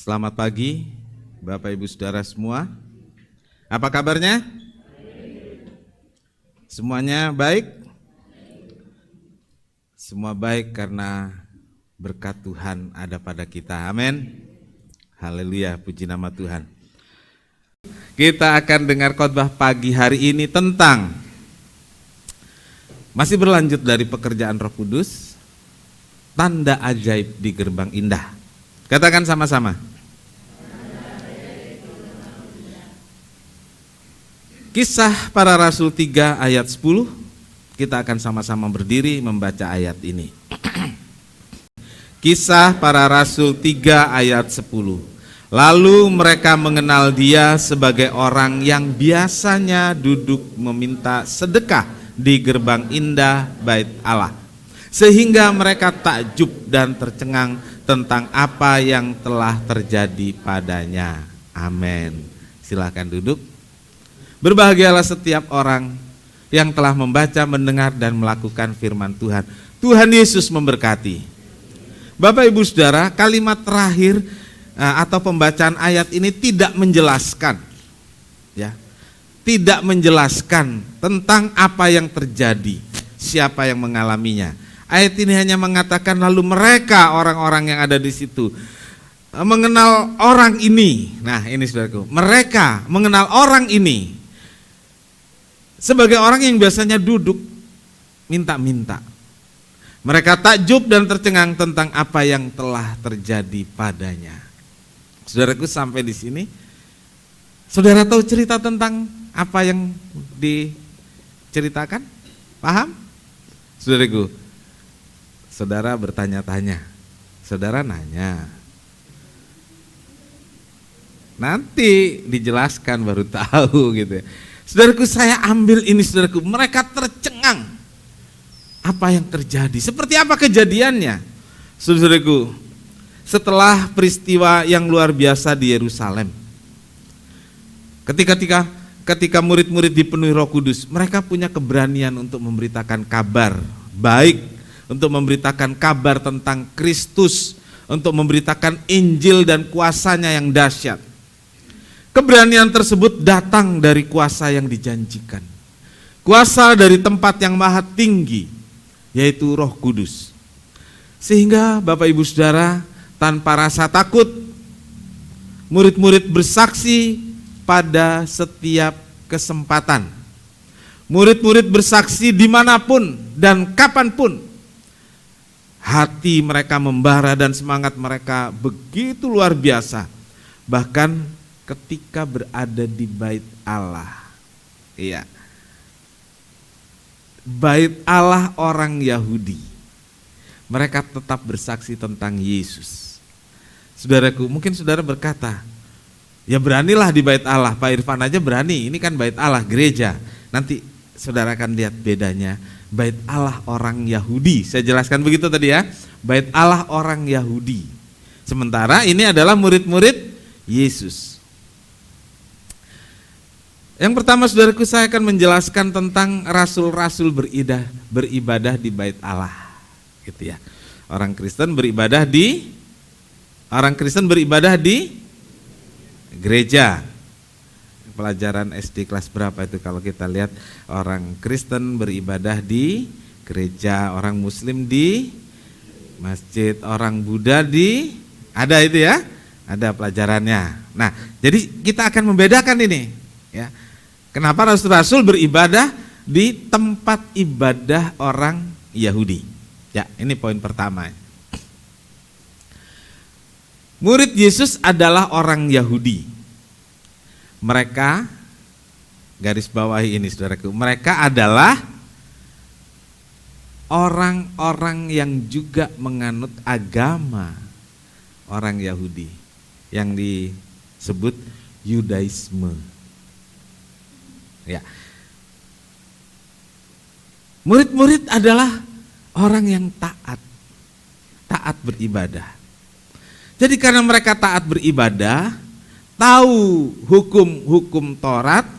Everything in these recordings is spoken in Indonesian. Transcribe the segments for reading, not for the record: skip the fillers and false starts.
Selamat pagi, Bapak Ibu Saudara semua. Apa kabarnya? Semuanya baik? Semua baik karena berkat Tuhan ada pada kita. Amin. Haleluya, puji nama Tuhan. Kita akan dengar khotbah pagi hari ini tentang masih berlanjut dari pekerjaan Roh Kudus, tanda ajaib di gerbang indah. Katakan sama-sama. Kisah Para Rasul 3 ayat 10, kita akan sama-sama berdiri membaca ayat ini. Kisah Para Rasul 3 ayat 10. Lalu mereka mengenal dia sebagai orang yang biasanya duduk meminta sedekah di gerbang indah bait Allah. Sehingga mereka takjub dan tercengang tentang apa yang telah terjadi padanya. Amin. Silakan duduk. Berbahagialah setiap orang yang telah membaca, mendengar, dan melakukan firman Tuhan. Tuhan Yesus memberkati. Bapak Ibu Saudara, kalimat terakhir atau pembacaan ayat ini tidak menjelaskan, ya, tidak menjelaskan tentang apa yang terjadi, siapa yang mengalaminya. Ayat ini hanya mengatakan lalu mereka orang-orang yang ada di situ mengenal orang ini. Nah ini saudaraku, mereka mengenal orang ini sebagai orang yang biasanya duduk minta-minta. Mereka takjub dan tercengang tentang apa yang telah terjadi padanya. Saudaraku, sampai di sini saudara tahu cerita tentang apa yang diceritakan? Paham? Saudaraku, saudara bertanya-tanya, saudara nanya, nanti dijelaskan baru tahu gitu ya. Saudaraku, saya ambil ini saudaraku, mereka tercengang. Apa yang terjadi? Seperti apa kejadiannya? Saudaraku, setelah peristiwa yang luar biasa di Yerusalem, ketika murid-murid dipenuhi Roh Kudus, mereka punya keberanian untuk memberitakan kabar baik, untuk memberitakan kabar tentang Kristus, untuk memberitakan Injil dan kuasanya yang dahsyat. Keberanian tersebut datang dari kuasa yang dijanjikan, kuasa dari tempat yang maha tinggi, yaitu Roh Kudus. Sehingga Bapak Ibu Saudara, tanpa rasa takut, murid-murid bersaksi pada setiap kesempatan. Murid-murid bersaksi dimanapun dan kapanpun. Hati mereka membara dan semangat mereka begitu luar biasa. Bahkan ketika berada di bait Allah. Iya. Bait Allah orang Yahudi. Mereka tetap bersaksi tentang Yesus. Saudaraku, mungkin saudara berkata, ya beranilah di bait Allah. Pak Irfan aja berani, ini kan bait Allah, gereja. Nanti saudara akan lihat bedanya. Bait Allah orang Yahudi. Saya jelaskan begitu tadi ya. Bait Allah orang Yahudi. Sementara ini adalah murid-murid Yesus. Yang pertama saudaraku, saya akan menjelaskan tentang rasul-rasul beribadah di bait Allah, gitu ya. Orang Kristen beribadah di gereja. Pelajaran SD kelas berapa itu kalau kita lihat, orang Kristen beribadah di gereja, orang Muslim di masjid, orang Buddha di ada itu ya, ada pelajarannya. Nah, jadi kita akan membedakan ini, ya. Kenapa rasul-rasul beribadah di tempat ibadah orang Yahudi? Ya, ini poin pertama. Murid Yesus adalah orang Yahudi. Mereka, garis bawahi ini saudaraku, mereka adalah orang-orang yang juga menganut agama orang Yahudi yang disebut Yudaisme. Ya. Murid-murid adalah orang yang taat beribadah. Jadi karena mereka taat beribadah, tahu hukum-hukum Taurat,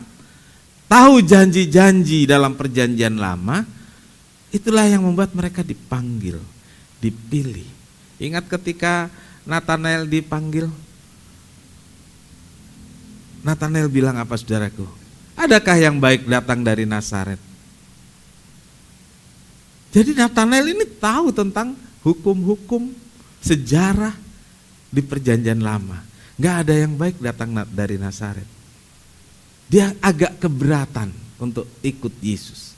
tahu janji-janji dalam perjanjian lama, itulah yang membuat mereka dipanggil, dipilih. Ingat ketika Nathanael dipanggil, Nathanael bilang apa saudaraku? Adakah yang baik datang dari Nazaret? Jadi Nathanael ini tahu tentang hukum-hukum sejarah di perjanjian lama. Gak ada yang baik datang dari Nazaret. Dia agak keberatan untuk ikut Yesus.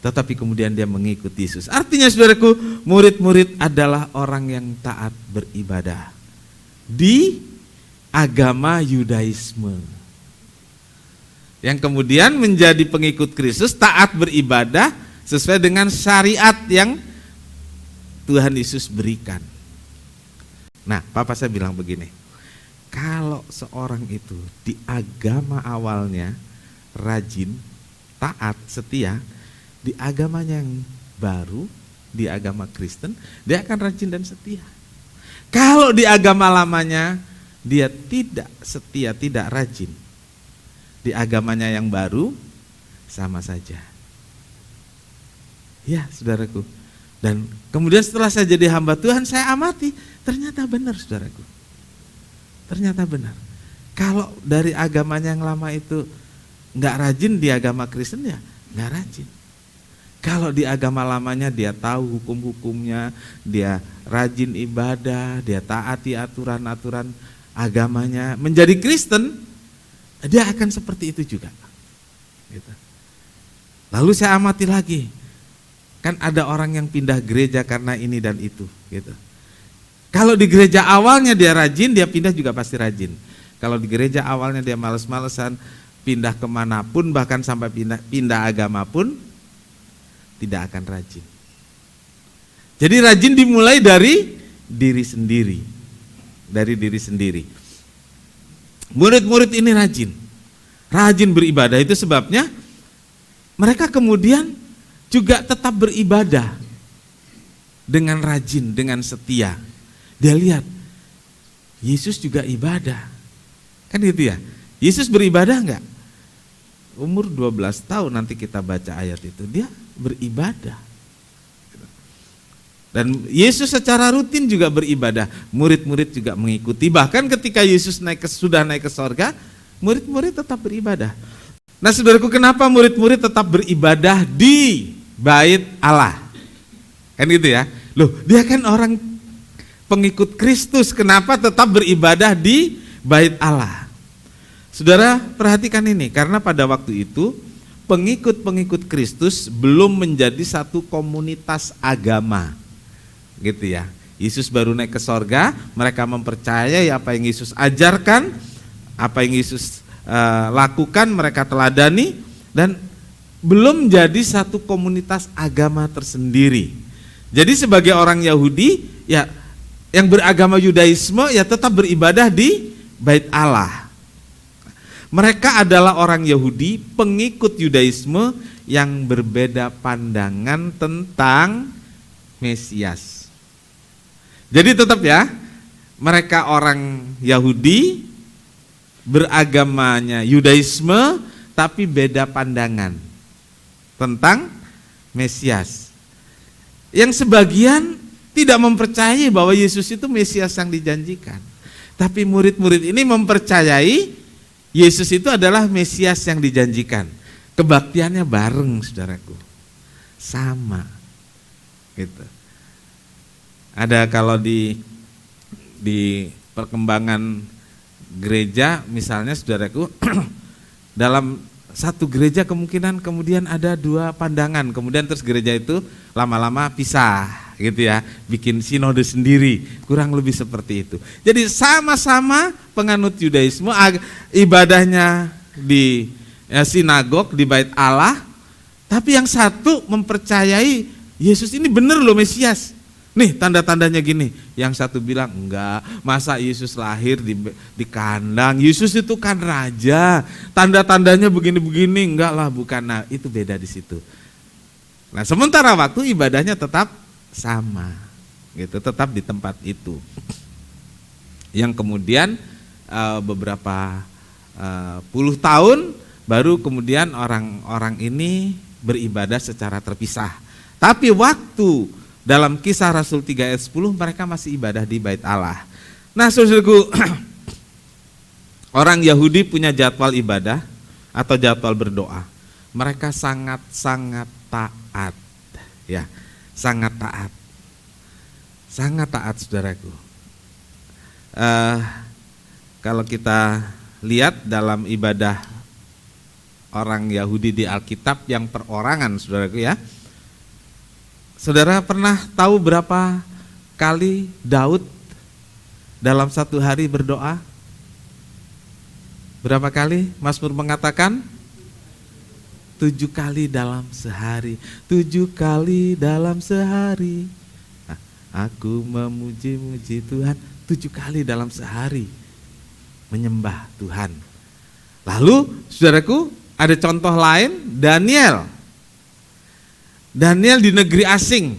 Tetapi kemudian dia mengikut Yesus. Artinya saudaraku, murid-murid adalah orang yang taat beribadah di agama Yudaisme. Yang kemudian menjadi pengikut Kristus, taat beribadah sesuai dengan syariat yang Tuhan Yesus berikan. Nah, Papa saya bilang begini, kalau seorang itu di agama awalnya rajin, taat, setia, di agamanya yang baru, di agama Kristen, dia akan rajin dan setia. Kalau di agama lamanya dia tidak setia, tidak rajin, di agamanya yang baru sama saja. Ya, saudaraku. Dan kemudian setelah saya jadi hamba Tuhan, saya amati, ternyata benar, saudaraku. Ternyata benar. Kalau dari agamanya yang lama itu nggak rajin, di agama Kristen ya nggak rajin. Kalau di agama lamanya dia tahu hukum-hukumnya, dia rajin ibadah, dia taati aturan-aturan agamanya, menjadi Kristen, dia akan seperti itu juga. Gitu. Lalu saya amati lagi, kan ada orang yang pindah gereja karena ini dan itu. Gitu. Kalau di gereja awalnya dia rajin, dia pindah juga pasti rajin. Kalau di gereja awalnya dia males-malesan, pindah kemanapun, bahkan sampai pindah agama pun, tidak akan rajin. Jadi rajin dimulai dari diri sendiri. Dari diri sendiri. Murid-murid ini rajin. Rajin beribadah, itu sebabnya mereka kemudian juga tetap beribadah dengan rajin, dengan setia. Dia lihat, Yesus juga ibadah. Kan gitu ya? Yesus beribadah enggak? Umur 12 tahun nanti kita baca ayat itu, dia beribadah. Dan Yesus secara rutin juga beribadah. Murid-murid juga mengikuti. Bahkan ketika Yesus sudah naik ke sorga, murid-murid tetap beribadah. Nah saudaraku, kenapa murid-murid tetap beribadah di bait Allah? Kan gitu ya. Loh, dia kan orang pengikut Kristus, kenapa tetap beribadah di bait Allah? Saudara perhatikan ini, karena pada waktu itu pengikut-pengikut Kristus belum menjadi satu komunitas agama. Gitu ya. Yesus baru naik ke sorga, mereka mempercayai apa yang Yesus ajarkan, apa yang Yesus lakukan, mereka teladani, dan belum jadi satu komunitas agama tersendiri. Jadi sebagai orang Yahudi, ya yang beragama Yudaisme ya tetap beribadah di bait Allah. Mereka adalah orang Yahudi, pengikut Yudaisme yang berbeda pandangan tentang Mesias. Jadi tetap ya, mereka orang Yahudi, beragamanya Yudaisme, tapi beda pandangan tentang Mesias. Yang sebagian tidak mempercayai bahwa Yesus itu Mesias yang dijanjikan. Tapi murid-murid ini mempercayai Yesus itu adalah Mesias yang dijanjikan. Kebaktiannya bareng, saudaraku. Sama. Gitu. Ada kalau di perkembangan gereja misalnya, saudaraku, dalam satu gereja kemungkinan kemudian ada dua pandangan, kemudian terus gereja itu lama-lama pisah gitu ya, bikin sinode sendiri, kurang lebih seperti itu. Jadi sama-sama penganut Yudaisme, ibadahnya di sinagog, di bait Allah, tapi yang satu mempercayai Yesus ini benar loh Mesias. Nih tanda-tandanya gini, yang satu bilang enggak, masa Yesus lahir di kandang, Yesus itu kan raja, tanda-tandanya begini-begini, enggak lah bukan. Nah itu beda di situ. Nah sementara waktu ibadahnya tetap sama, gitu, tetap di tempat itu. Yang kemudian beberapa puluh tahun baru kemudian orang-orang ini beribadah secara terpisah. Tapi waktu dalam Kisah Rasul 3 ayat 10 mereka masih ibadah di bait Allah. Nah saudaraku, Orang Yahudi punya jadwal ibadah atau jadwal berdoa. Mereka sangat-sangat taat, ya, sangat taat, saudaraku. Kalau kita lihat dalam ibadah orang Yahudi di Alkitab yang perorangan, saudaraku, ya. Saudara pernah tahu berapa kali Daud dalam satu hari berdoa? Berapa kali? Mazmur mengatakan 7 kali dalam sehari. 7 kali dalam sehari. Nah, aku memuji-muji Tuhan 7 kali dalam sehari. Menyembah Tuhan. Lalu, saudaraku, ada contoh lain, Daniel. Daniel di negeri asing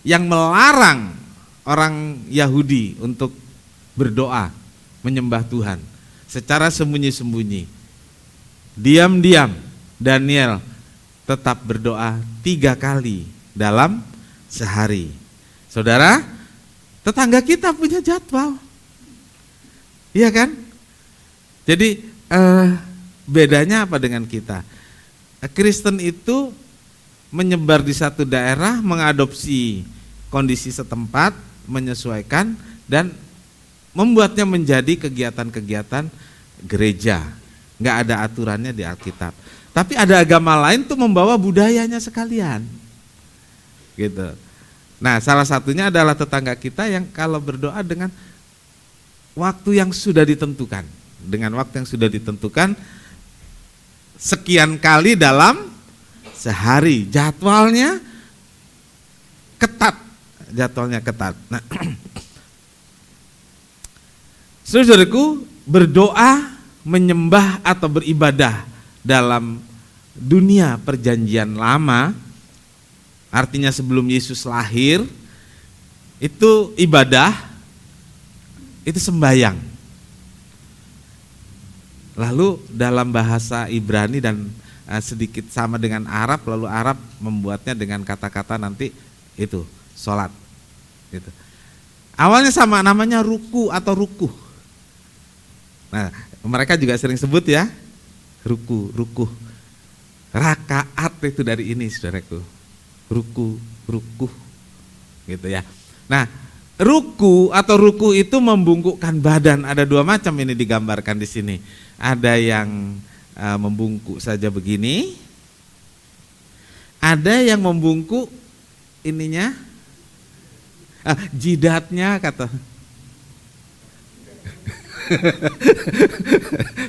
yang melarang orang Yahudi untuk berdoa, menyembah Tuhan secara sembunyi-sembunyi. Diam-diam Daniel tetap berdoa 3 kali dalam sehari. Saudara, tetangga kita punya jadwal. Iya kan? Jadi bedanya apa dengan kita? Kristen itu menyebar di satu daerah, mengadopsi kondisi setempat, menyesuaikan dan membuatnya menjadi kegiatan-kegiatan gereja. Nggak ada aturannya di Alkitab. Tapi ada agama lain tuh membawa budayanya sekalian. Gitu. Nah, salah satunya adalah tetangga kita yang kalau berdoa dengan waktu yang sudah ditentukan. Dengan waktu yang sudah ditentukan sekian kali dalam sehari, jadwalnya ketat. Nah, saudaraku, berdoa, menyembah atau beribadah dalam dunia perjanjian lama, artinya sebelum Yesus lahir, itu ibadah, itu sembahyang. Lalu dalam bahasa Ibrani dan sedikit sama dengan Arab, lalu Arab membuatnya dengan kata-kata nanti itu sholat gitu. Awalnya sama, namanya ruku atau rukuh. Nah, mereka juga sering sebut ya rukuh. Rakaat itu dari ini, saudaraku. Rukuh gitu ya. Nah, ruku atau ruku itu membungkukkan badan. Ada 2 macam ini digambarkan di sini. Ada yang membungkuk saja begini, ada yang membungkuk ininya, jidatnya kata.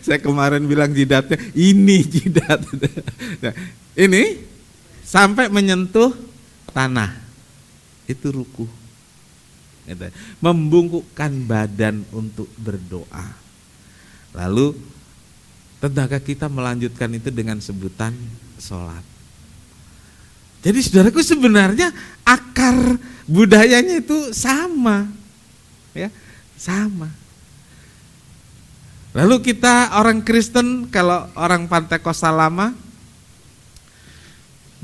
Saya kemarin bilang jidatnya, ini jidat. Nah, ini sampai menyentuh tanah, itu ruku. Membungkukkan badan untuk berdoa. Lalu tetangga kita melanjutkan itu dengan sebutan sholat. Jadi saudaraku, sebenarnya akar budayanya itu sama, ya, sama. Lalu kita orang Kristen, kalau orang Pantekostal lama,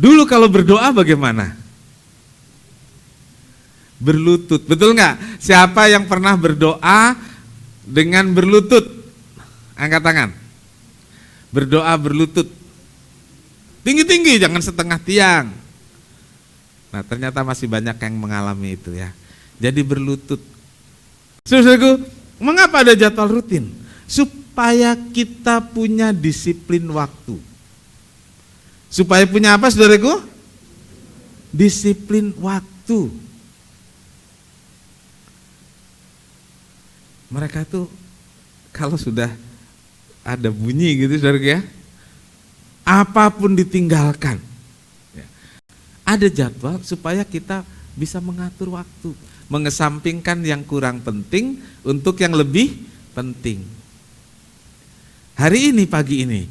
dulu kalau berdoa bagaimana? Berlutut, betul nggak? Siapa yang pernah berdoa dengan berlutut? Angkat tangan. Berdoa berlutut, tinggi-tinggi, jangan setengah tiang. Nah, ternyata masih banyak yang mengalami itu ya. Jadi berlutut. Saudaraku, mengapa ada jadwal rutin? Supaya kita punya disiplin waktu. Supaya punya apa, saudaraku? Disiplin waktu. Mereka tuh kalau sudah ada bunyi gitu, saudara ya, apapun ditinggalkan. Ya. Ada jadwal supaya kita bisa mengatur waktu, mengesampingkan yang kurang penting untuk yang lebih penting. Hari ini, pagi ini,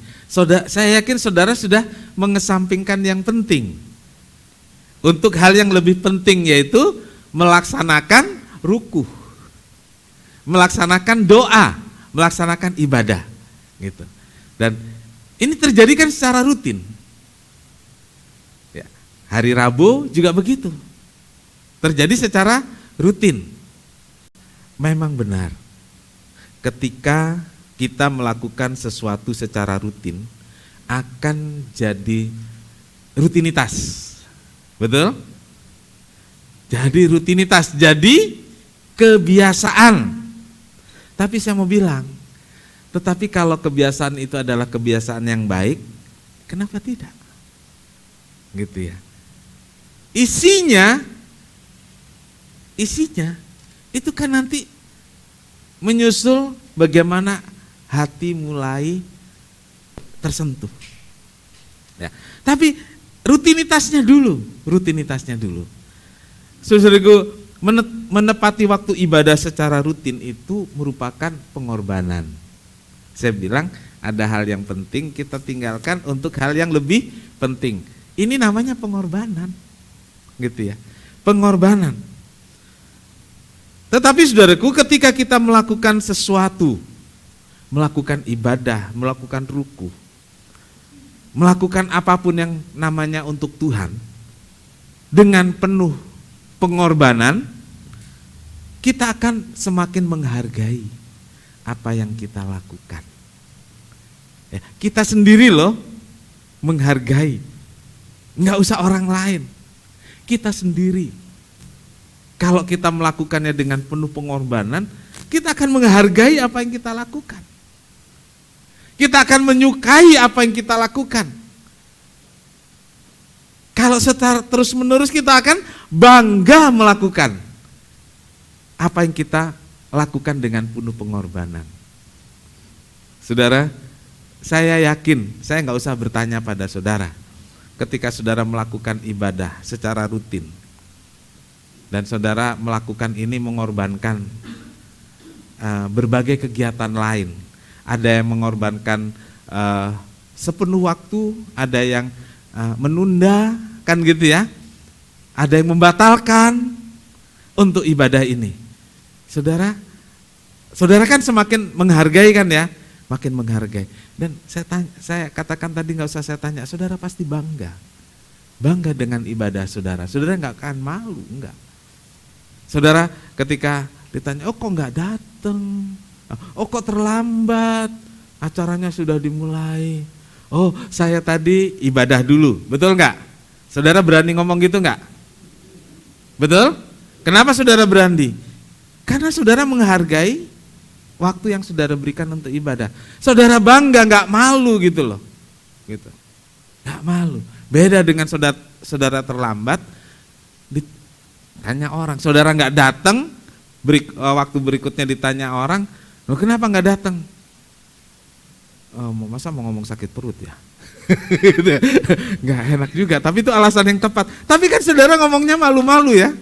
saya yakin saudara sudah mengesampingkan yang penting untuk hal yang lebih penting, yaitu melaksanakan rukuh, melaksanakan doa, melaksanakan ibadah. Gitu. Dan ini terjadi kan secara rutin. Ya, hari Rabu juga begitu. Terjadi secara rutin. Memang benar. Ketika kita melakukan sesuatu secara rutin akan jadi rutinitas. Betul? Jadi rutinitas, jadi kebiasaan. Tapi saya mau bilang, tetapi kalau kebiasaan itu adalah kebiasaan yang baik, kenapa tidak? Gitu ya. Isinya itu kan nanti menyusul bagaimana hati mulai tersentuh. Ya. Tapi rutinitasnya dulu. Saudaraku, menepati waktu ibadah secara rutin itu merupakan pengorbanan. Saya bilang ada hal yang penting kita tinggalkan untuk hal yang lebih penting. Ini namanya pengorbanan. Gitu ya. Pengorbanan. Tetapi saudaraku, ketika kita melakukan sesuatu, melakukan ibadah, melakukan ruku, melakukan apapun yang namanya untuk Tuhan, dengan penuh pengorbanan, kita akan semakin menghargai apa yang kita lakukan. Ya, kita sendiri loh menghargai, nggak usah orang lain, kita sendiri. Kalau kita melakukannya dengan penuh pengorbanan, kita akan menghargai apa yang kita lakukan. Kita akan menyukai apa yang kita lakukan. Kalau secara terus-menerus kita akan bangga melakukan apa yang kita lakukan dengan penuh pengorbanan. Saudara, saya yakin, saya nggak usah bertanya pada saudara, ketika saudara melakukan ibadah secara rutin, dan saudara melakukan ini mengorbankan berbagai kegiatan lain. Ada yang mengorbankan sepenuh waktu, ada yang menunda, kan gitu ya. Ada yang membatalkan untuk ibadah ini. Saudara kan semakin menghargai kan ya, makin menghargai. Dan saya katakan tadi, nggak usah saya tanya, saudara pasti bangga dengan ibadah saudara. Saudara nggak akan malu, enggak. Saudara ketika ditanya, oh kok nggak datang, oh kok terlambat, acaranya sudah dimulai, oh saya tadi ibadah dulu, betul nggak? Saudara berani ngomong gitu nggak? Betul? Kenapa saudara berani? Karena saudara menghargai waktu yang saudara berikan untuk ibadah. Saudara bangga, nggak malu gitu loh, gitu, nggak malu. Beda dengan saudara terlambat, ditanya orang, saudara nggak datang, waktu berikutnya ditanya orang, loh kenapa nggak datang? Masa mau ngomong sakit perut ya? Nggak enak juga, tapi itu alasan yang tepat. Tapi kan saudara ngomongnya malu-malu ya,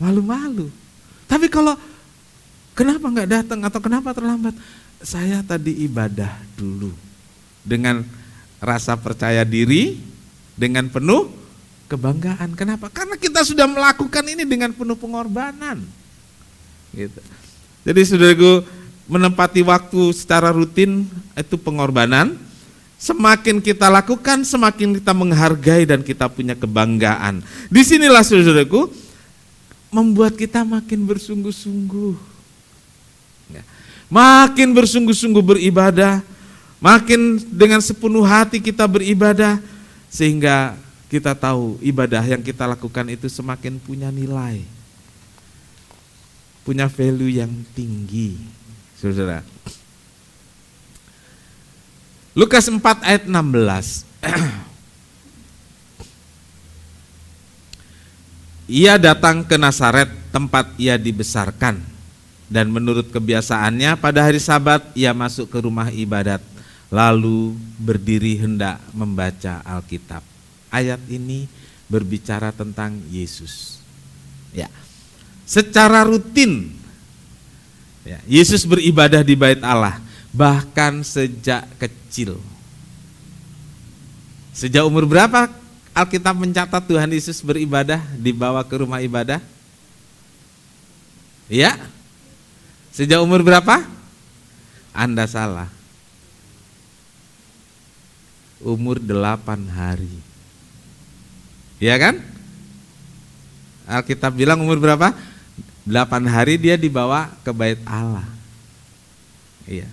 malu-malu. Tapi kalau kenapa nggak datang atau kenapa terlambat? Saya tadi ibadah dulu dengan rasa percaya diri, dengan penuh kebanggaan. Kenapa? Karena kita sudah melakukan ini dengan penuh pengorbanan. Gitu. Jadi saudaraku, menempati waktu secara rutin itu pengorbanan. Semakin kita lakukan, semakin kita menghargai dan kita punya kebanggaan. Disinilah saudaraku, membuat kita makin bersungguh-sungguh. Makin bersungguh-sungguh beribadah, makin dengan sepenuh hati kita beribadah, sehingga kita tahu ibadah yang kita lakukan itu semakin punya nilai, punya value yang tinggi, saudara. Lukas 4 ayat 16. Ia datang ke Nazaret, tempat ia dibesarkan, dan menurut kebiasaannya pada hari Sabat ia masuk ke rumah ibadat, lalu berdiri hendak membaca Alkitab. Ayat ini berbicara tentang Yesus. Ya, secara rutin, ya, Yesus beribadah di Bait Allah, bahkan sejak kecil. Sejak umur berapa Alkitab mencatat Tuhan Yesus beribadah, dibawa ke rumah ibadah? Ya, sejak umur berapa? Anda salah. Umur 8 hari. Ya kan? Alkitab bilang umur berapa? 8 hari dia dibawa ke Bait Allah. Iya.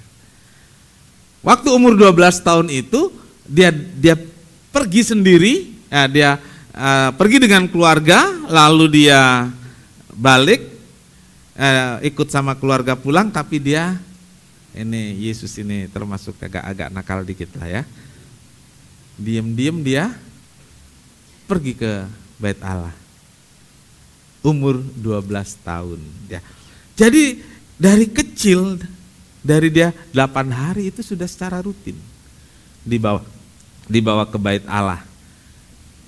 Waktu umur 12 tahun itu dia pergi sendiri, dia pergi dengan keluarga, lalu dia balik ikut sama keluarga pulang, tapi dia ini Yesus ini termasuk agak nakal dikit lah ya. Diam-diam dia pergi ke Bait Allah. Umur 12 tahun ya. Jadi dari kecil, dari dia 8 hari itu sudah secara rutin dibawa ke Bait Allah.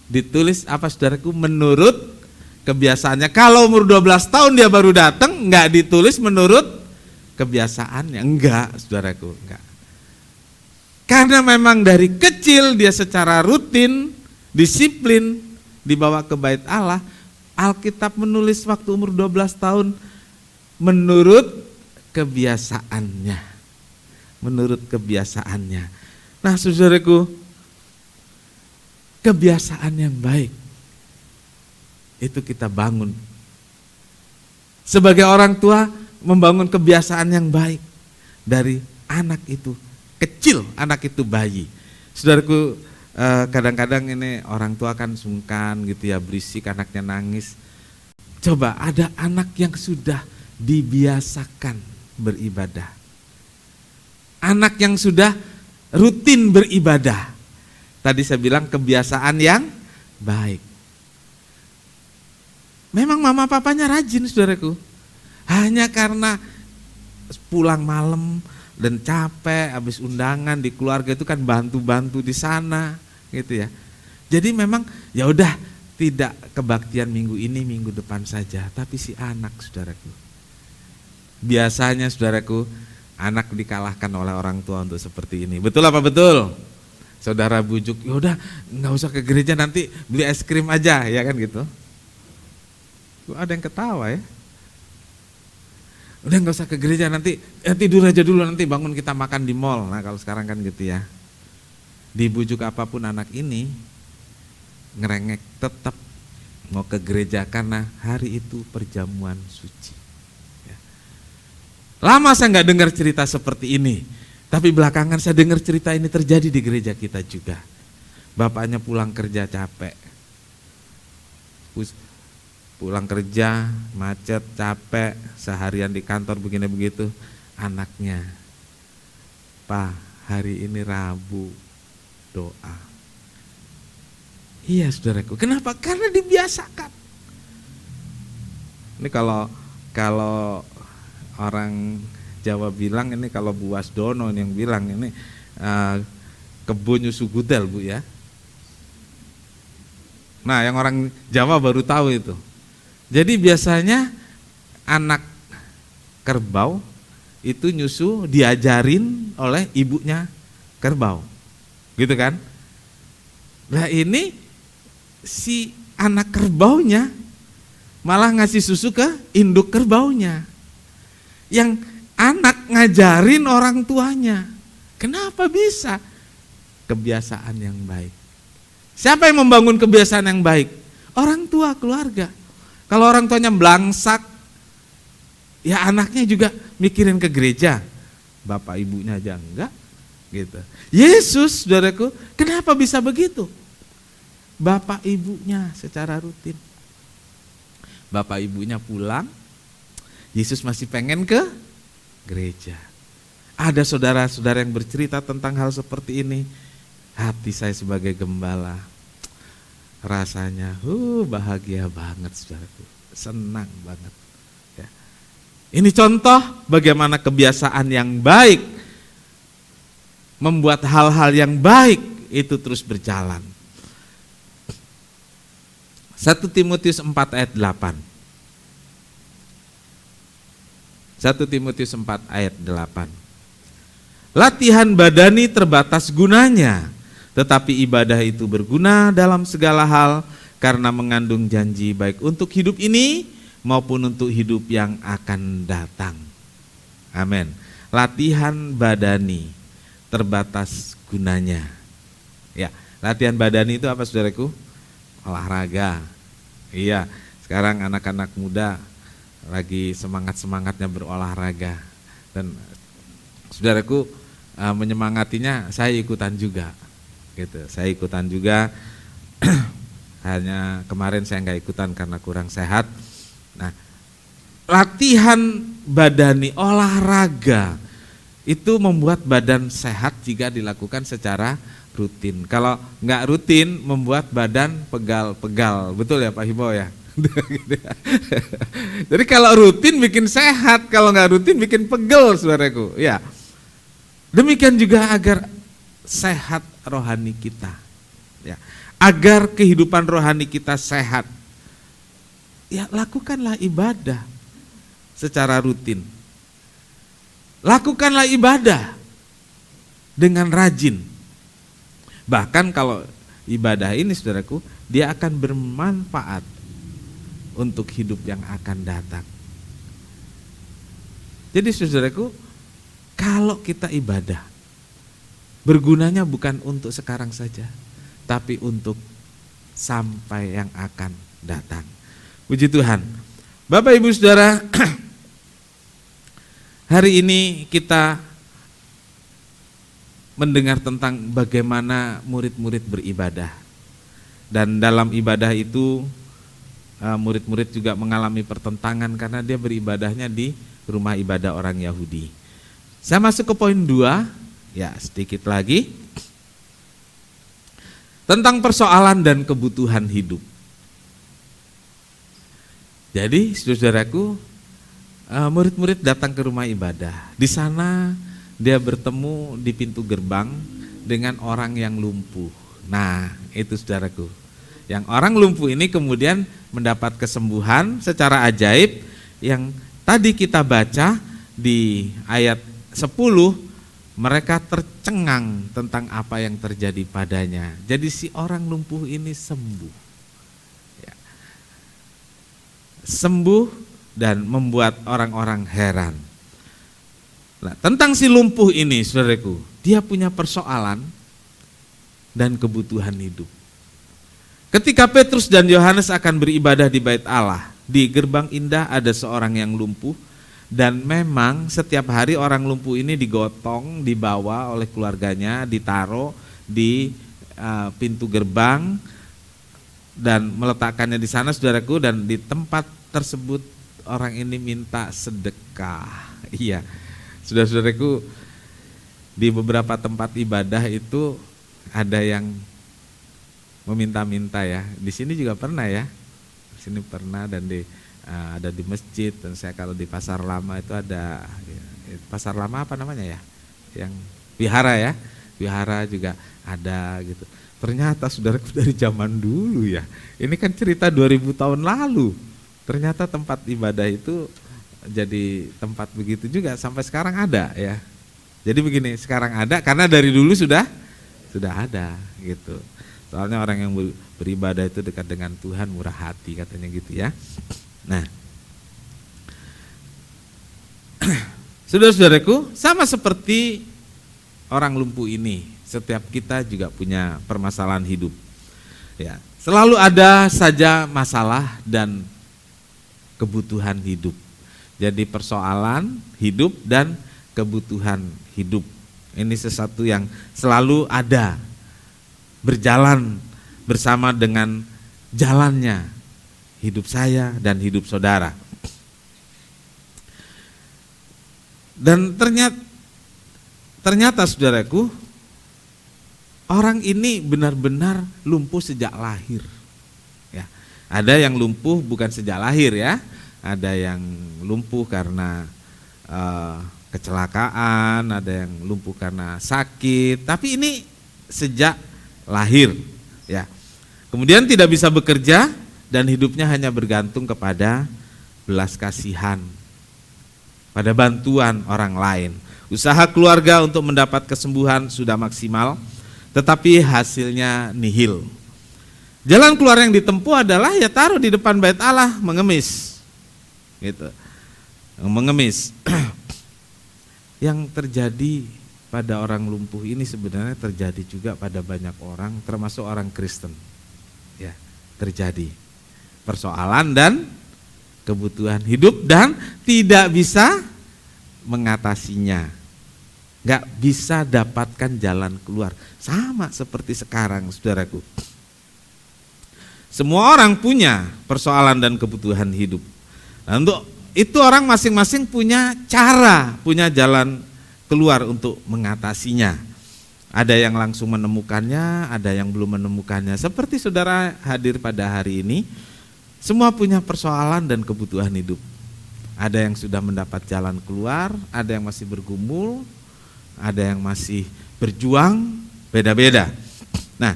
Ditulis apa saudaraku, menurut kebiasaannya. Kalau umur 12 tahun dia baru datang, enggak ditulis menurut kebiasaannya, enggak saudaraku, enggak. Karena memang dari kecil dia secara rutin, disiplin dibawa ke Bait Allah. Alkitab menulis waktu umur 12 tahun menurut kebiasaannya. Menurut kebiasaannya. Nah saudaraku, kebiasaan yang baik itu kita bangun. Sebagai orang tua membangun kebiasaan yang baik dari anak itu kecil, anak itu bayi. Saudaraku, kadang-kadang ini orang tua kan sungkan gitu ya, berisik, anaknya nangis. Coba ada anak yang sudah dibiasakan beribadah. Anak yang sudah rutin beribadah. Tadi saya bilang kebiasaan yang baik. Memang mama papanya rajin saudaraku. Hanya karena pulang malam dan capek habis undangan di keluarga itu kan bantu-bantu di sana gitu ya. Jadi memang ya udah tidak kebaktian minggu ini, minggu depan saja, tapi si anak saudaraku. Biasanya saudaraku, anak dikalahkan oleh orang tua untuk seperti ini. Betul apa betul? Saudara bujuk, yaudah nggak usah ke gereja, nanti beli es krim aja, ya kan gitu. Ada yang ketawa ya. Udah nggak usah ke gereja, nanti tidur aja dulu, nanti bangun kita makan di mall. Nah kalau sekarang kan gitu ya. Dibujuk apapun anak ini ngerengek tetap mau ke gereja karena hari itu perjamuan suci. Ya. Lama saya nggak dengar cerita seperti ini. Tapi belakangan saya dengar cerita ini terjadi di gereja kita juga. Bapaknya pulang kerja capek. Pulang kerja, macet, capek, seharian di kantor begini begitu. Anaknya, "Pak, hari ini Rabu, doa." Iya saudaraku, kenapa? Karena dibiasakan. Ini kalau orang Jawa bilang ini, kalau Bu Wasdono yang bilang ini kebun nyusu gudel Bu ya. Nah yang orang Jawa baru tahu itu. Jadi biasanya anak kerbau itu nyusu diajarin oleh ibunya kerbau, gitu kan? Nah ini si anak kerbaunya malah ngasih susu ke induk kerbaunya. Yang anak ngajarin orang tuanya. Kenapa bisa? Kebiasaan yang baik. Siapa yang membangun kebiasaan yang baik? Orang tua, keluarga. Kalau orang tuanya belangsak, ya anaknya juga mikirin ke gereja. Bapak ibunya aja enggak, gitu. Yesus, saudaraku, kenapa bisa begitu? Bapak ibunya secara rutin. Bapak ibunya pulang, Yesus masih pengen ke gereja. Ada saudara-saudara yang bercerita tentang hal seperti ini. Hati saya sebagai gembala rasanya bahagia banget saudaraku, senang banget ya. Ini contoh bagaimana kebiasaan yang baik membuat hal-hal yang baik itu terus berjalan. 1 Timotius 4 ayat 8. 1 Timotius 4 ayat 8. Latihan badani terbatas gunanya, tetapi ibadah itu berguna dalam segala hal karena mengandung janji baik untuk hidup ini maupun untuk hidup yang akan datang. Amin. Latihan badani terbatas gunanya. Ya, latihan badani itu apa saudaraku? Olahraga. Iya, sekarang anak-anak muda lagi semangat-semangatnya berolahraga. Dan saudaraku, menyemangatinya, saya ikutan juga gitu. Saya ikutan juga. Hanya kemarin saya nggak ikutan karena kurang sehat. Nah, latihan badani, olahraga itu membuat badan sehat jika dilakukan secara rutin. Kalau nggak rutin membuat badan pegal-pegal, betul ya Pak Hibo ya? Jadi kalau rutin bikin sehat, kalau nggak rutin bikin pegel, saudaraku. Ya, demikian juga agar sehat rohani kita. Ya, agar kehidupan rohani kita sehat, ya lakukanlah ibadah secara rutin. Lakukanlah ibadah dengan rajin. Bahkan kalau ibadah ini, saudaraku, dia akan bermanfaat untuk hidup yang akan datang. Jadi saudaraku, kalau kita ibadah, bergunanya bukan untuk sekarang saja, tapi untuk sampai yang akan datang. Puji Tuhan. Bapak Ibu Saudara, hari ini kita mendengar tentang bagaimana murid-murid beribadah. Dan dalam ibadah itu murid-murid juga mengalami pertentangan karena dia beribadahnya di rumah ibadah orang Yahudi. Saya masuk ke poin 2, ya sedikit lagi. Tentang persoalan dan kebutuhan hidup. Jadi saudaraku, murid-murid datang ke rumah ibadah. Di sana dia bertemu di pintu gerbang dengan orang yang lumpuh. Nah, itu saudaraku. Yang orang lumpuh ini kemudian mendapat kesembuhan secara ajaib yang tadi kita baca di ayat 10. Mereka tercengang tentang apa yang terjadi padanya. Jadi si orang lumpuh ini sembuh. Ya. Sembuh dan membuat orang-orang heran. Nah, tentang si lumpuh ini, saudaraku, dia punya persoalan dan kebutuhan hidup. Ketika Petrus dan Yohanes akan beribadah di Bait Allah, di gerbang indah ada seorang yang lumpuh. Dan memang setiap hari orang lumpuh ini digotong, dibawa oleh keluarganya, ditaruh di pintu gerbang dan meletakkannya di sana, saudaraku. Dan di tempat tersebut orang ini minta sedekah. Iya, saudara-saudaraku, di beberapa tempat ibadah itu ada yang meminta-minta ya. Di sini juga pernah ya. Di sini pernah dan ada di masjid, dan saya kalau di Pasar Lama itu ada Pasar Lama apa namanya ya, yang wihara ya, wihara juga ada gitu. Ternyata saudaraku dari zaman dulu ya, ini kan cerita 2000 tahun lalu, ternyata tempat ibadah itu jadi tempat begitu juga sampai sekarang ada ya. Jadi begini, sekarang ada karena dari dulu sudah ada gitu. Soalnya orang yang beribadah itu dekat dengan Tuhan, murah hati katanya gitu ya. Nah, saudara-saudaraku, sama seperti orang lumpuh ini, setiap kita juga punya permasalahan hidup. Ya, selalu ada saja masalah dan kebutuhan hidup. Jadi persoalan hidup dan kebutuhan hidup. Ini sesuatu yang selalu ada, berjalan bersama dengan jalannya hidup saya dan hidup saudara. Dan ternyata saudaraku, orang ini benar-benar lumpuh sejak lahir. Ya, ada yang lumpuh bukan sejak lahir ya, ada yang lumpuh karena kecelakaan, ada yang lumpuh karena sakit, tapi ini sejak lahir ya. Kemudian tidak bisa bekerja dan hidupnya hanya bergantung kepada belas kasihan, pada bantuan orang lain. Usaha keluarga untuk mendapat kesembuhan sudah maksimal, tetapi hasilnya nihil. Jalan keluar yang ditempuh adalah ya taruh di depan Bait Allah, mengemis. Gitu. Mengemis. Yang terjadi pada orang lumpuh ini sebenarnya terjadi juga pada banyak orang, termasuk orang Kristen. Ya, terjadi persoalan dan kebutuhan hidup dan tidak bisa mengatasinya. nggak bisa dapatkan jalan keluar. Sama seperti sekarang, saudaraku. Semua orang punya persoalan dan kebutuhan hidup. Nah, untuk itu orang masing-masing punya cara, punya jalan keluar untuk mengatasinya. Ada yang langsung menemukannya, ada yang belum menemukannya. Seperti saudara hadir pada hari ini, semua punya persoalan dan kebutuhan hidup. Ada yang sudah mendapat jalan keluar, ada yang masih bergumul, ada yang masih berjuang, beda-beda. Nah,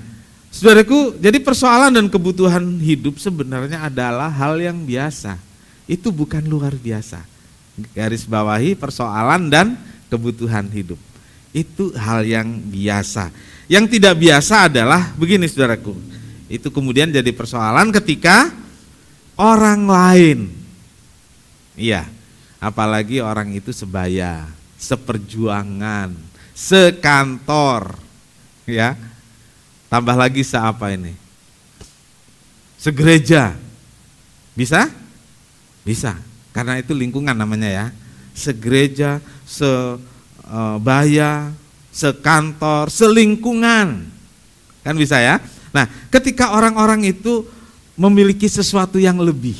saudaraku, jadi persoalan dan kebutuhan hidup sebenarnya adalah hal yang biasa. Itu bukan luar biasa. Garis bawahi persoalan dan kebutuhan hidup. Itu hal yang biasa. Yang tidak biasa adalah begini, saudaraku. Itu kemudian jadi persoalan ketika orang lain, iya, apalagi orang itu sebaya, seperjuangan, sekantor, ya, tambah lagi seapa ini, segereja, bisa? Bisa, karena itu lingkungan namanya ya, segereja, sebaya, sekantor, selingkungan, kan bisa ya. Nah, ketika orang-orang itu memiliki sesuatu yang lebih,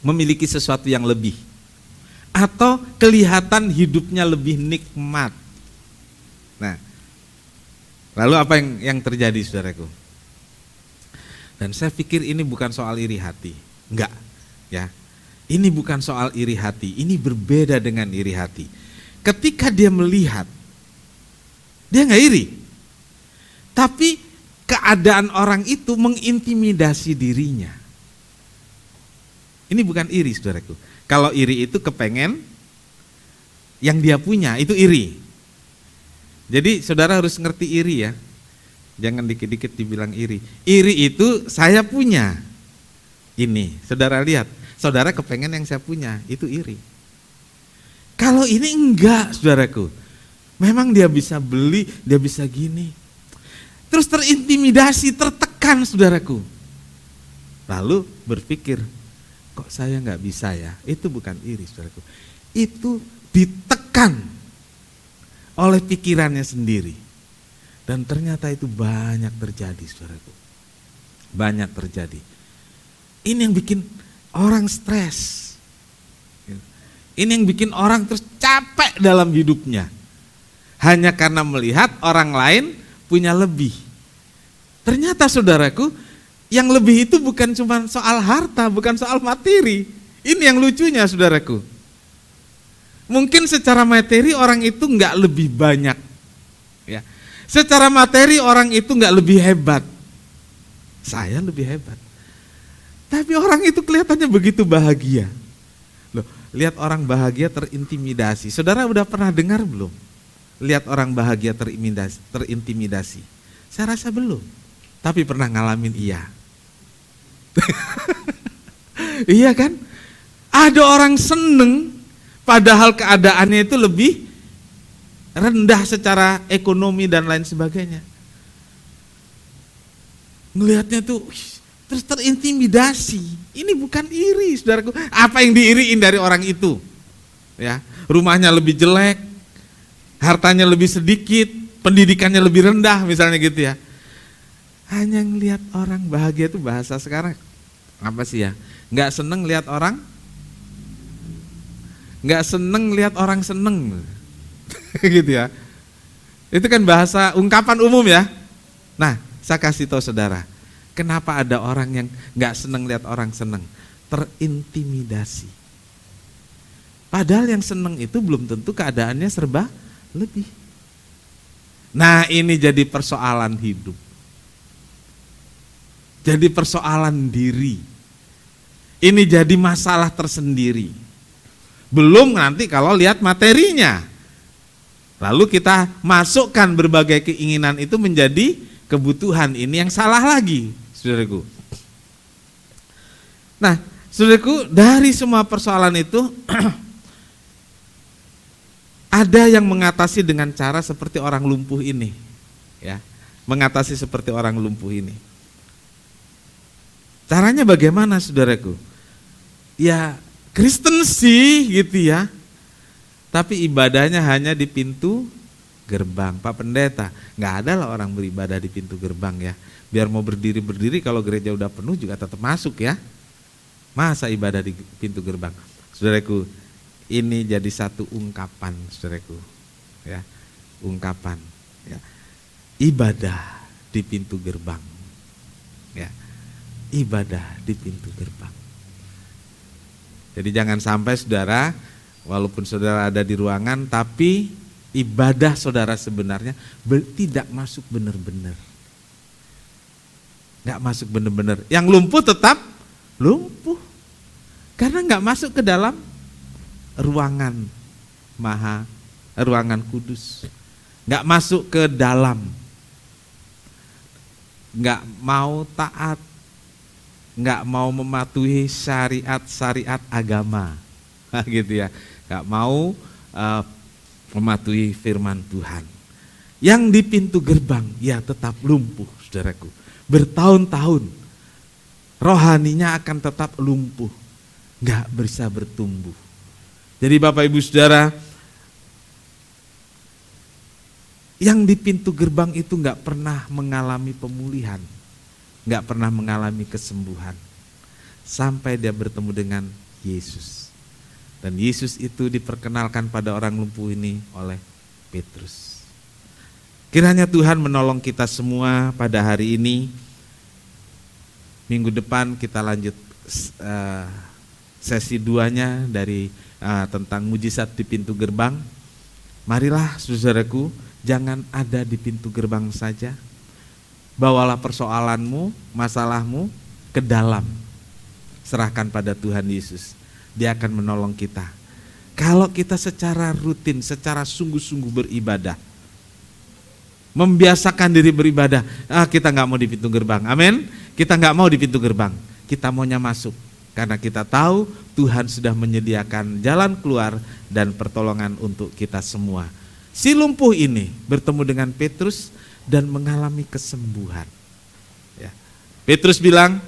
memiliki sesuatu yang lebih, atau kelihatan hidupnya lebih nikmat. Nah, lalu apa yang terjadi, saudaraku? Dan saya pikir ini bukan soal iri hati, enggak, ya. Ini bukan soal iri hati, ini berbeda dengan iri hati. Ketika dia melihat, dia enggak iri, tapi keadaan orang itu mengintimidasi dirinya. Ini bukan iri, saudaraku. Kalau iri itu kepengen yang dia punya, itu iri. Jadi saudara harus ngerti iri ya. Jangan dikit-dikit dibilang iri. Iri itu saya punya. Ini, saudara lihat. Saudara kepengen yang saya punya, itu iri. Kalau ini enggak, saudaraku. Memang dia bisa beli, dia bisa gini. Terus terintimidasi, tertekan, saudaraku. Lalu berpikir, kok saya nggak bisa ya? Itu bukan iri, saudaraku. Itu ditekan oleh pikirannya sendiri. Dan ternyata itu banyak terjadi, saudaraku. Banyak terjadi. Ini yang bikin orang stres. Ini yang bikin orang terus capek dalam hidupnya. Hanya karena melihat orang lain punya lebih. Ternyata, saudaraku, yang lebih itu bukan cuma soal harta, bukan soal materi. Ini yang lucunya, saudaraku. Mungkin secara materi orang itu enggak lebih banyak. Ya. Secara materi orang itu enggak lebih hebat. Saya lebih hebat. Tapi orang itu kelihatannya begitu bahagia. Loh, lihat orang bahagia terintimidasi. Saudara udah pernah dengar belum? Lihat orang bahagia terintimidasi. Saya rasa belum. Tapi pernah ngalamin iya. Iya kan? Ada orang seneng padahal keadaannya itu lebih rendah secara ekonomi dan lain sebagainya. Ngelihatnya tuh terus terintimidasi. Ini bukan iri, saudaraku. Apa yang diiriin dari orang itu? Ya, rumahnya lebih jelek, hartanya lebih sedikit, pendidikannya lebih rendah misalnya gitu ya. Hanya ngelihat orang bahagia itu bahasa sekarang apa sih ya? Nggak seneng lihat orang, nggak seneng lihat orang seneng, gitu ya. Itu kan bahasa ungkapan umum ya. Nah, saya kasih tahu saudara, kenapa ada orang yang nggak seneng lihat orang seneng? Terintimidasi. Padahal yang seneng itu belum tentu keadaannya serba lebih. Nah, ini jadi persoalan hidup. Jadi persoalan diri. Ini jadi masalah tersendiri. Belum nanti kalau lihat materinya. Lalu kita masukkan berbagai keinginan itu menjadi kebutuhan. Ini yang salah lagi, saudaraku. Nah, saudaraku, dari semua persoalan itu ada yang mengatasi dengan cara seperti orang lumpuh ini, ya, mengatasi seperti orang lumpuh ini. Caranya bagaimana, saudaraku? Ya, Kristen sih gitu ya, tapi ibadahnya hanya di pintu gerbang. Pak Pendeta, nggak ada lah orang beribadah di pintu gerbang ya. Biar mau berdiri-berdiri kalau gereja udah penuh juga tetap masuk ya. Masa ibadah di pintu gerbang? Saudaraku, ini jadi satu ungkapan, saudaraku. Ya, ungkapan. Ya. Ibadah di pintu gerbang. Ya, ibadah di pintu gerbang. Jadi jangan sampai saudara, walaupun saudara ada di ruangan, tapi ibadah saudara sebenarnya tidak masuk benar-benar. Nggak masuk benar-benar. Yang lumpuh tetap lumpuh. Karena nggak masuk ke dalam ruangan ruangan kudus. Nggak masuk ke dalam. Nggak mau taat. Nggak mau mematuhi syariat-syariat agama, gitu ya, nggak mau mematuhi firman Tuhan. Yang di pintu gerbang, ya tetap lumpuh, saudaraku. Bertahun-tahun, rohaninya akan tetap lumpuh, nggak bisa bertumbuh. Jadi Bapak Ibu Saudara, yang di pintu gerbang itu nggak pernah mengalami pemulihan. Nggak pernah mengalami kesembuhan sampai dia bertemu dengan Yesus. Dan Yesus itu diperkenalkan pada orang lumpuh ini oleh Petrus. Kiranya Tuhan menolong kita semua pada hari ini. Minggu depan kita lanjut sesi 2-nya dari tentang mujizat di pintu gerbang. Marilah saudaraku, jangan ada di pintu gerbang saja. Bawalah persoalanmu, masalahmu ke dalam. Serahkan pada Tuhan Yesus. Dia akan menolong kita. Kalau kita secara rutin, secara sungguh-sungguh beribadah, membiasakan diri beribadah, kita gak mau di pintu gerbang, amin. Kita gak mau di pintu gerbang, kita maunya masuk. Karena kita tahu Tuhan sudah menyediakan jalan keluar dan pertolongan untuk kita semua. Si lumpuh ini bertemu dengan Petrus dan mengalami kesembuhan. Ya. Petrus bilang,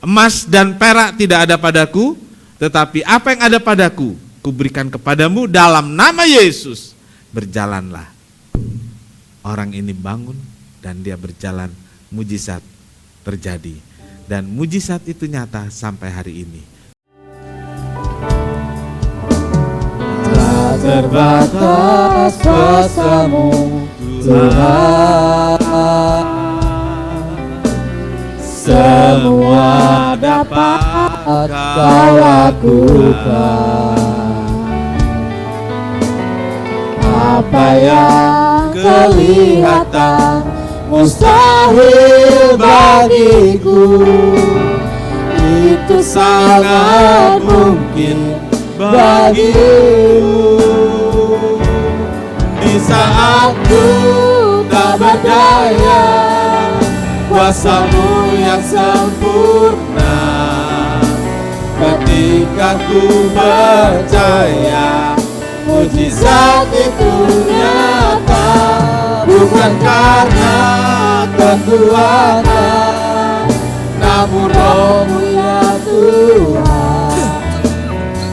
emas dan perak tidak ada padaku, tetapi apa yang ada padaku, kuberikan kepadamu dalam nama Yesus. Berjalanlah. Orang ini bangun dan dia berjalan, mujizat terjadi. Dan mujizat itu nyata sampai hari ini. Tak terbatas kuasa-Mu Tuhan, semua dapat Kau lakukan. Apa yang kelihatan mustahil bagiku, itu sangat mungkin bagimu. Di saat ku tak berdaya, kuasa-Mu yang sempurna. Ketika ku percaya, mujizat itu nyata. Bukan karena kekuatan, namun Roh-Mu ya Tuhan.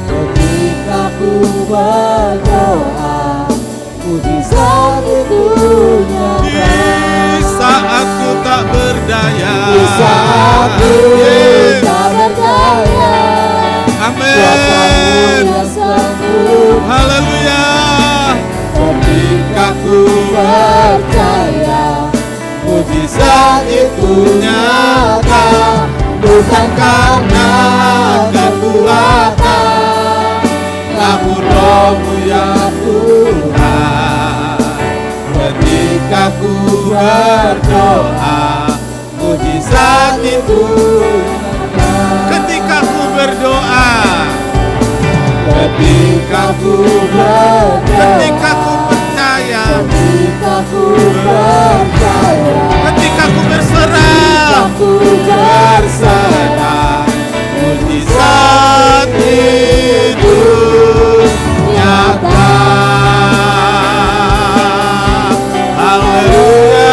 Ketika ku berdoa, mujizat itu nyata. Di saat ku tak berdaya, Di saat ku tak berdaya, kuasa-Mu amin. yang sempurna. Haleluya. Ketika ku percaya, mujizat itu nyata. Bukan karena kekuatan, namun Roh-Mu ya Tuhan. Ketika ku berdoa, mujizat itu nyata. Ketika ku berdoa, Ketika ku berdoa, ketika ku percaya, ketika ku percaya, ketika ku berserah, aku berserah, mujizat itu nyata. haleluya. Haleluya.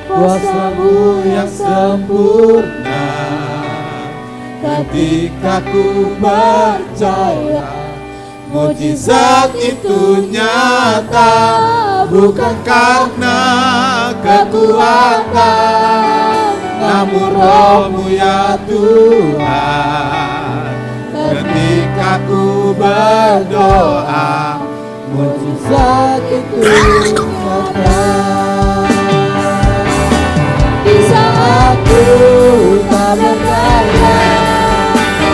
Kuasa-Mu yang sempurna, ketika ku percaya mujizat itu nyata, bukan karena kekuatan, namun Roh-Mu ya Tuhan. Ketika ku berdoa, mujizat itu nyata. Aku tak berdaya,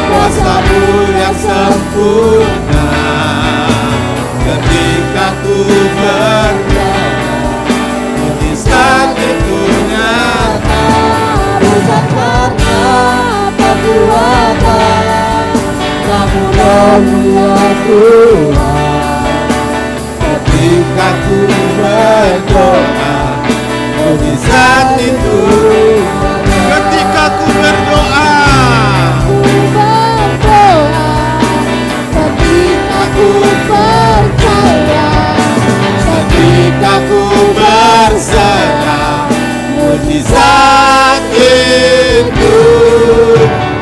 kuasa-Mu yang sempurna, ketika ku berdoa, mujizat itu nyata, bukan karena kekuatan, namun Roh-Mu ya Tuhan. Ketika ku berdoa, mujizat itu ketika ku berdoa, ketika ku percaya, ketika ku berserah, mujizat itu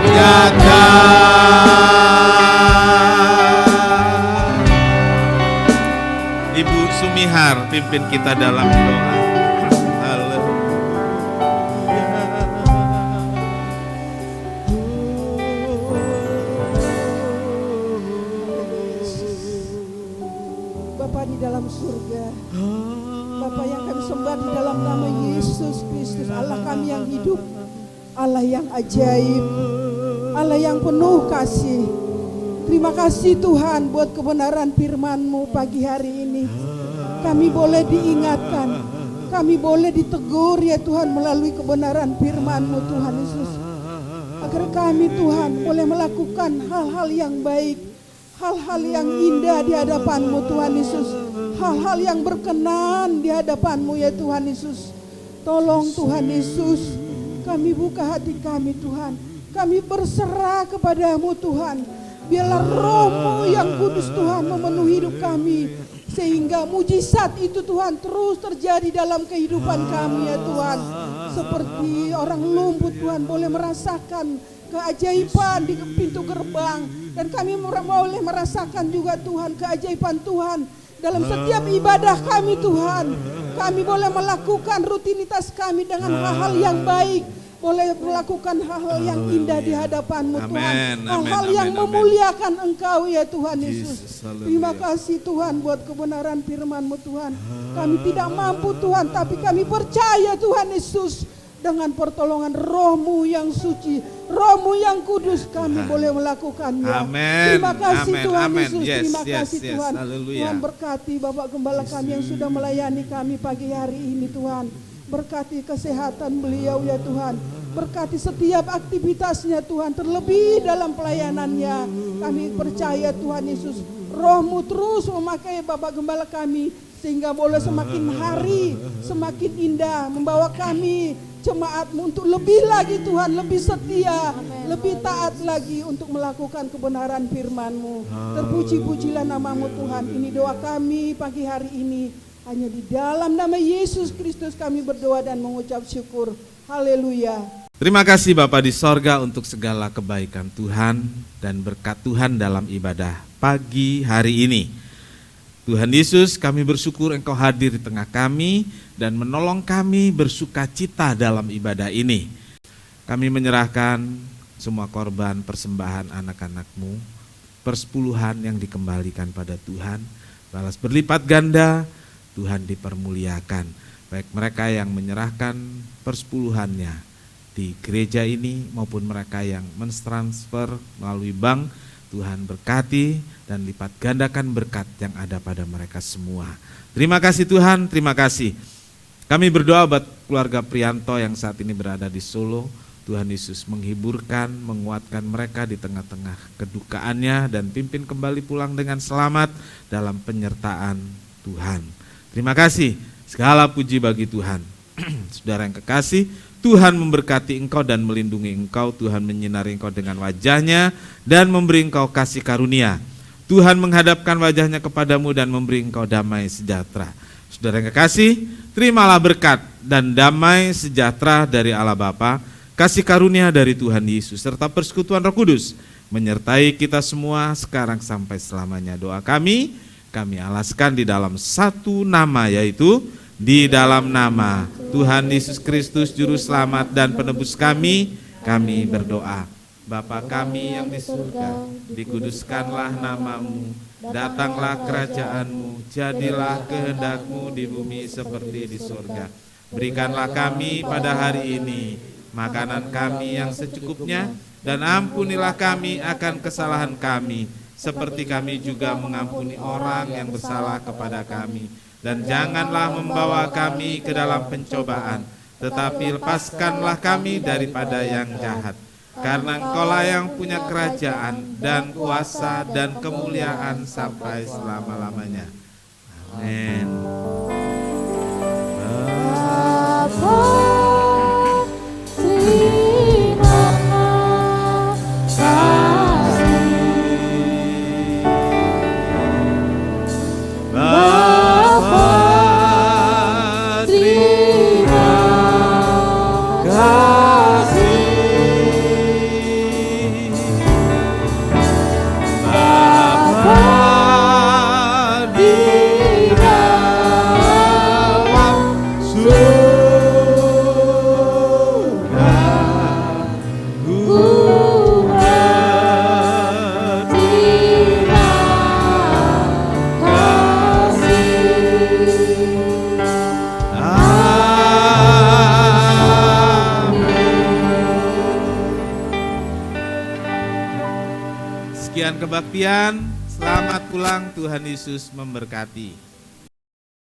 nyata. Ibu Sumihar pimpin kita dalam doa. Bapa di dalam surga, Bapa yang kami sembah di dalam nama Yesus Kristus, Allah kami yang hidup, Allah yang ajaib, Allah yang penuh kasih. Terima kasih Tuhan buat kebenaran firman-Mu pagi hari ini. Kami boleh diingatkan, kami boleh ditegur ya Tuhan melalui kebenaran firman-Mu Tuhan Yesus. Agar kami Tuhan boleh melakukan hal-hal yang baik, hal-hal yang indah di hadapan-Mu Tuhan Yesus, hal-hal yang berkenan di hadapan-Mu ya Tuhan Yesus. Tolong Tuhan Yesus, kami buka hati kami Tuhan, kami berserah kepada-Mu Tuhan. Biarlah Roh-Mu yang kudus Tuhan memenuhi hidup kami, sehingga mujizat itu Tuhan terus terjadi dalam kehidupan kami ya Tuhan. Seperti orang lumpuh Tuhan boleh merasakan keajaiban di pintu gerbang, dan kami boleh merasakan juga Tuhan keajaiban Tuhan dalam setiap ibadah kami Tuhan. Kami boleh melakukan rutinitas kami dengan hal-hal yang baik, boleh melakukan hal-hal yang indah di hadapan-Mu Tuhan, hal-hal yang memuliakan Engkau ya Tuhan Yesus. Terima kasih Tuhan buat kebenaran firman-Mu Tuhan. Kami tidak mampu Tuhan, tapi kami percaya Tuhan Yesus, dengan pertolongan Roh-Mu yang suci, Roh-Mu yang kudus, kami boleh melakukannya. Terima kasih Tuhan Yesus, terima kasih Tuhan. Tuhan berkati Bapak Gembala kami yang sudah melayani kami pagi hari ini Tuhan. Berkati kesehatan beliau ya Tuhan, berkati setiap aktivitasnya Tuhan, terlebih dalam pelayanannya. Kami percaya Tuhan Yesus, Roh-Mu terus memakai Bapak Gembala kami, sehingga boleh semakin hari semakin indah, membawa kami jemaat-Mu untuk lebih lagi Tuhan, lebih setia, lebih taat lagi untuk melakukan kebenaran firman-Mu. Terpuji-pujilah nama-Mu Tuhan. Ini doa kami pagi hari ini. Hanya di dalam nama Yesus Kristus kami berdoa dan mengucap syukur. Haleluya. Terima kasih Bapa di sorga untuk segala kebaikan Tuhan dan berkat Tuhan dalam ibadah pagi hari ini. Tuhan Yesus, kami bersyukur Engkau hadir di tengah kami dan menolong kami bersuka cita dalam ibadah ini. Kami menyerahkan semua korban persembahan anak-anak-Mu, persepuluhan yang dikembalikan pada Tuhan, balas berlipat ganda, Tuhan dipermuliakan. Baik mereka yang menyerahkan persepuluhannya di gereja ini maupun mereka yang mentransfer melalui bank, Tuhan berkati dan lipat gandakan berkat yang ada pada mereka semua. Terima kasih Tuhan, terima kasih. Kami berdoa buat keluarga Prianto yang saat ini berada di Solo. Tuhan Yesus menghiburkan, menguatkan mereka di tengah-tengah kedukaannya dan pimpin kembali pulang dengan selamat dalam penyertaan Tuhan. Terima kasih, segala puji bagi Tuhan. Saudara yang kekasih, Tuhan memberkati engkau dan melindungi engkau. Tuhan menyinari engkau dengan wajah-Nya dan memberi engkau kasih karunia. Tuhan menghadapkan wajah-Nya kepadamu dan memberi engkau damai sejahtera. Saudara yang kekasih, terimalah berkat dan damai sejahtera dari Allah Bapa, kasih karunia dari Tuhan Yesus, serta persekutuan Roh Kudus menyertai kita semua sekarang sampai selamanya. Doa kami alaskan di dalam satu nama, yaitu di dalam nama Tuhan Yesus Kristus Juru Selamat dan Penebus kami berdoa. Bapa kami yang di surga, dikuduskanlah nama-Mu, datanglah kerajaan-Mu, jadilah kehendak-Mu di bumi seperti di surga. Berikanlah kami pada hari ini makanan kami yang secukupnya, dan ampunilah kami akan kesalahan kami, seperti kami juga mengampuni orang yang bersalah kepada kami. Dan janganlah membawa kami ke dalam pencobaan, tetapi lepaskanlah kami daripada yang jahat. Karena Engkaulah yang punya kerajaan dan kuasa dan kemuliaan sampai selama-lamanya. Amin. Sekian kebaktian, selamat pulang, Tuhan Yesus memberkati.